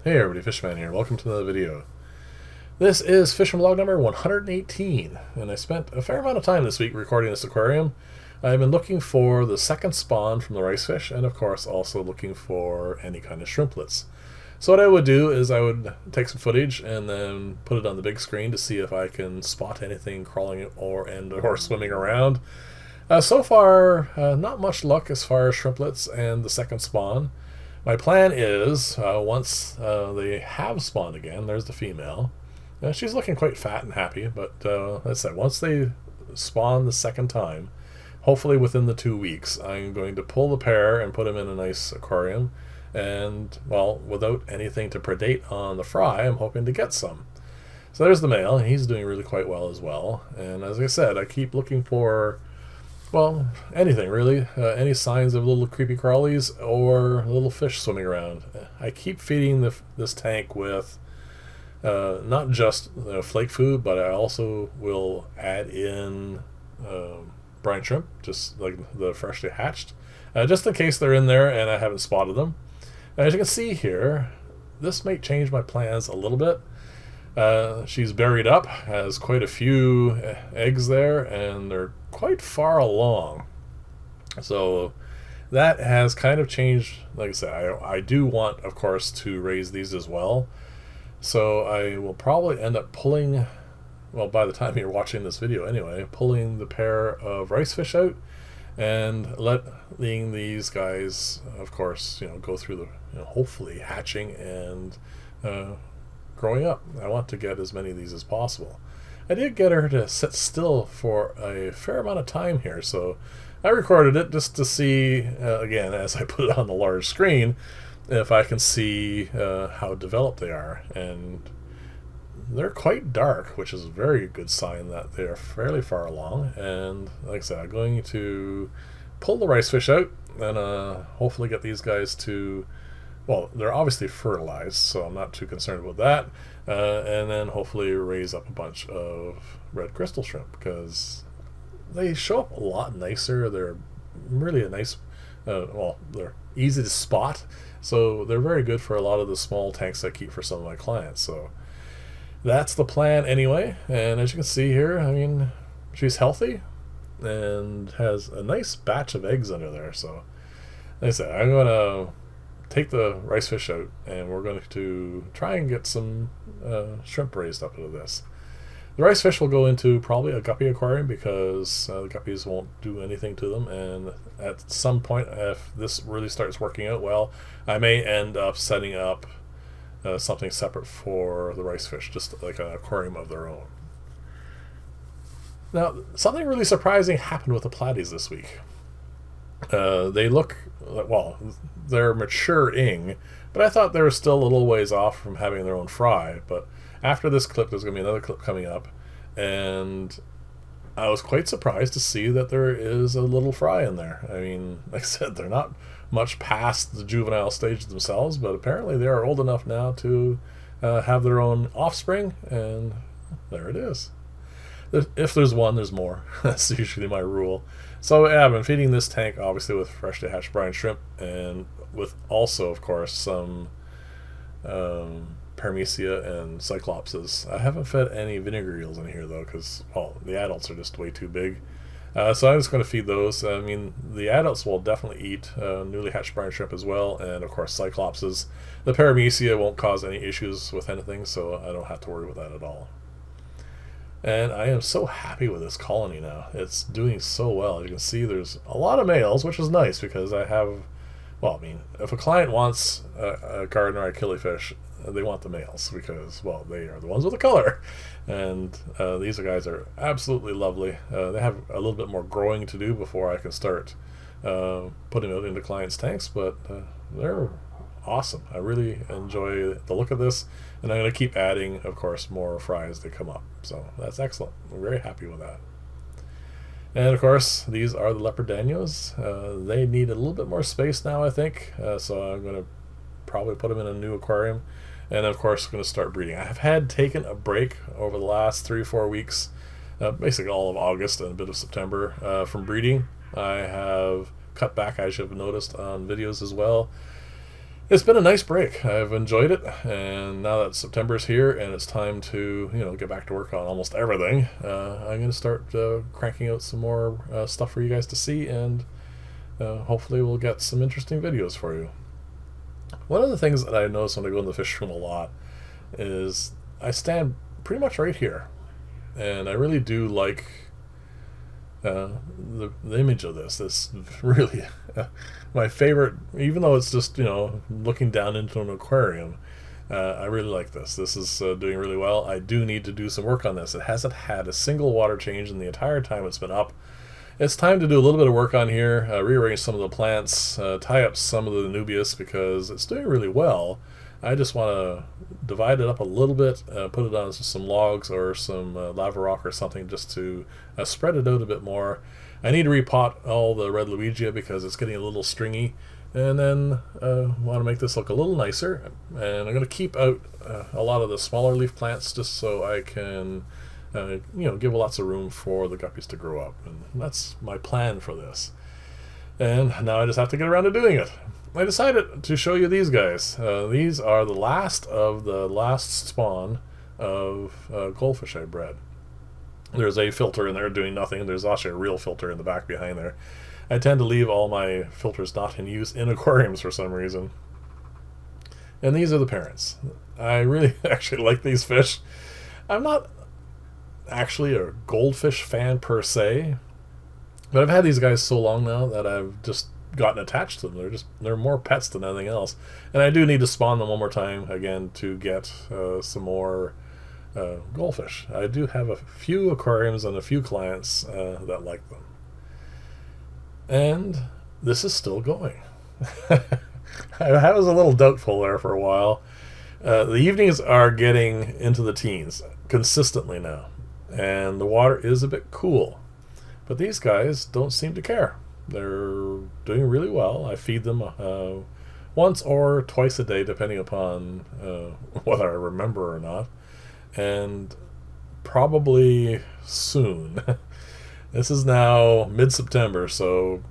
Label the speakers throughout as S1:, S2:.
S1: Hey everybody, Fishman here. Welcome to another video. This is Fishing Vlog number 118, and I spent a fair amount of time this week recording this aquarium. I've been looking for the second spawn from the rice fish, and of course also looking for any kind of shrimplets. So what I would do is I would take some footage and then put it on the big screen to see if I can spot anything crawling or swimming around. So far, not much luck as far as shrimplets and the second spawn. My plan is, once they have spawned again, there's the female. She's looking quite fat and happy, but as I said, once they spawn the second time, hopefully within the 2 weeks, I'm going to pull the pair and put them in a nice aquarium. And, well, without anything to predate on the fry, I'm hoping to get some. So there's the male, and he's doing really quite well as well. And as I said, I keep looking for, well, anything really. Any signs of little creepy crawlies or little fish swimming around. I keep feeding this tank with not just flake food, but I also will add in brine shrimp, just like the freshly hatched, just in case they're in there and I haven't spotted them. As you can see here, this might change my plans a little bit. She's buried up, has quite a few eggs there, and they're quite far along. So that has kind of changed. Like I said, I do want, of course, to raise these as well. So I will probably end up pulling, well, by the time you're watching this video anyway, pulling the pair of rice fish out and letting these guys, of course, go through the, hopefully hatching and growing up. I want to get as many of these as possible. I did get her to sit still for a fair amount of time here, so I recorded it just to see, again, as I put it on the large screen, if I can see how developed they are. And they're quite dark, which is a very good sign that they're fairly far along. And like I said, I'm going to pull the rice fish out and hopefully get these guys to, well, they're obviously fertilized, so I'm not too concerned about that. And then hopefully raise up a bunch of red crystal shrimp, because they show up a lot nicer. They're really a nice, well, they're easy to spot, so they're very good for a lot of the small tanks I keep for some of my clients. So that's the plan anyway. And as you can see here, I mean, she's healthy and has a nice batch of eggs under there. So like I said, I'm going to take the rice fish out and we're going to try and get some shrimp raised up into this. The rice fish will go into probably a guppy aquarium, because the guppies won't do anything to them, and at some point, if this really starts working out well, I may end up setting up something separate for the rice fish, just like an aquarium of their own. Now, something really surprising happened with the platies this week. They look, well, they're maturing, but I thought they were still a little ways off from having their own fry. But after this clip, there's going to be another clip coming up, and I was quite surprised to see that there is a little fry in there. I mean, like I said, they're not much past the juvenile stage themselves, but apparently they are old enough now to have their own offspring, and there it is. If there's one, there's more. That's usually my rule. So yeah, I've been feeding this tank obviously with freshly hatched brine shrimp, and with also, of course, some paramecia and cyclopses. I haven't fed any vinegar eels in here though, because, well, the adults are just way too big. So I'm just going to feed those. I mean, the adults will definitely eat newly hatched brine shrimp as well, and of course cyclopses. The paramecia won't cause any issues with anything, so I don't have to worry with that at all. And I am so happy with this colony now. It's doing so well. You can see there's a lot of males, which is nice, because I have, well, I mean, if a client wants a garden or a killifish, they want the males, because, well, they are the ones with the color. And these guys are absolutely lovely. They have a little bit more growing to do before I can start putting them into clients' tanks, but they're awesome. I really enjoy the look of this, and I'm going to keep adding, of course, more fry as they come up. So that's excellent. I'm very happy with that. And of course, these are the leopardanios. They need a little bit more space now, I think, so I'm going to probably put them in a new aquarium, and of course going to start breeding. I have had taken a break over the last 3 or 4 weeks, basically all of August and a bit of September, from breeding. I have cut back, as you've noticed on videos as well. It's been a nice break. I've enjoyed it, and now that September's here and it's time to get back to work on almost everything, I'm going to start cranking out some more stuff for you guys to see, and hopefully we'll get some interesting videos for you. One of the things that I notice when I go in the fish room a lot is I stand pretty much right here, and I really do like the image of this. This really my favorite, even though it's just looking down into an aquarium. I really like this. This is doing really well. I do need to do some work on this. It hasn't had a single water change in the entire time it's been up. It's time to do a little bit of work on here, rearrange some of the plants, tie up some of the Nubius because it's doing really well. I just want to divide it up a little bit, put it on some logs or some lava rock or something just to spread it out a bit more. I need to repot all the red Luigia because it's getting a little stringy, and then want to make this look a little nicer. And I'm going to keep out a lot of the smaller leaf plants just so I can give lots of room for the guppies to grow up. And that's my plan for this. And now I just have to get around to doing it. I decided to show you these guys. These are the last of the last spawn of goldfish I bred. There's a filter in there doing nothing. There's actually a real filter in the back behind there. I tend to leave all my filters not in use in aquariums for some reason. And these are the parents. I really actually like these fish. I'm not actually a goldfish fan per se, but I've had these guys so long now that I've just gotten attached to them. They're more pets than anything else, and I do need to spawn them one more time again to get some more goldfish. I do have a few aquariums and a few clients that like them, and this is still going. I was a little doubtful there for a while. The evenings are getting into the teens consistently now, and the water is a bit cool, but these guys don't seem to care. They're doing really well. I feed them once or twice a day, depending upon whether I remember or not, and probably soon. This is now mid-September, so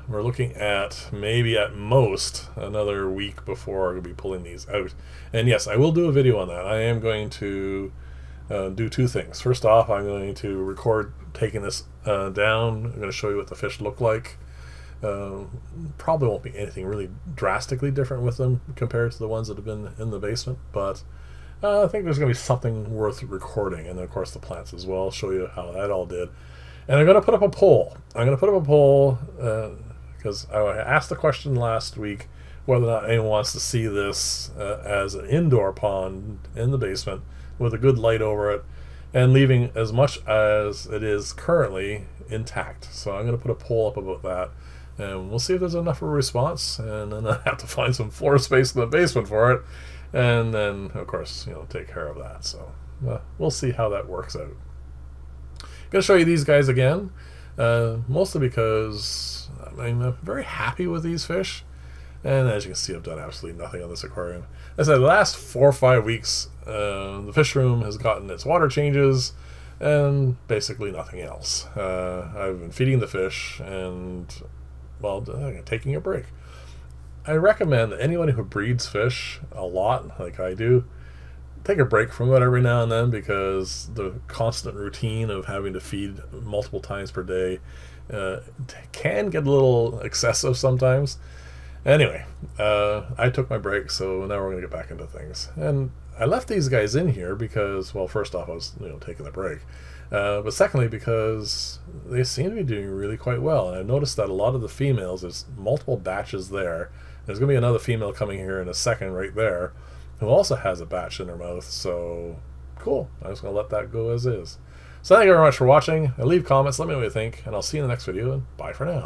S1: we're looking at maybe at most another week before I'm going to be pulling these out. And yes, I will do a video on that. I am going to do two things. First off, I'm going to record taking this down. I'm going to show you what the fish look like. Probably won't be anything really drastically different with them compared to the ones that have been in the basement, but I think there's going to be something worth recording, and then of course the plants as well. I'll show you how that all did. And I'm going to put up a poll. Because I asked the question last week whether or not anyone wants to see this as an indoor pond in the basement with a good light over it and leaving as much as it is currently intact. So I'm going to put a poll up about that, and we'll see if there's enough of a response, and then I have to find some floor space in the basement for it, and then of course take care of that. So we'll see how that works out. I'm going to show you these guys again, mostly because I'm very happy with these fish, and as you can see, I've done absolutely nothing on this aquarium. As I said, the last 4 or 5 weeks the fish room has gotten its water changes and basically nothing else. I've been feeding the fish and, well, taking a break. I recommend that anyone who breeds fish a lot, like I do, take a break from it every now and then, because the constant routine of having to feed multiple times per day can get a little excessive sometimes. Anyway, I took my break, so now we're going to get back into things. And I left these guys in here because, well, first off, I was taking a break. But secondly, because they seem to be doing really quite well. And I've noticed that a lot of the females, there's multiple batches there. There's going to be another female coming here in a second right there, who also has a batch in her mouth. So, cool. I'm just going to let that go as is. So thank you very much for watching. Leave comments, let me know what you think, and I'll see you in the next video, and bye for now.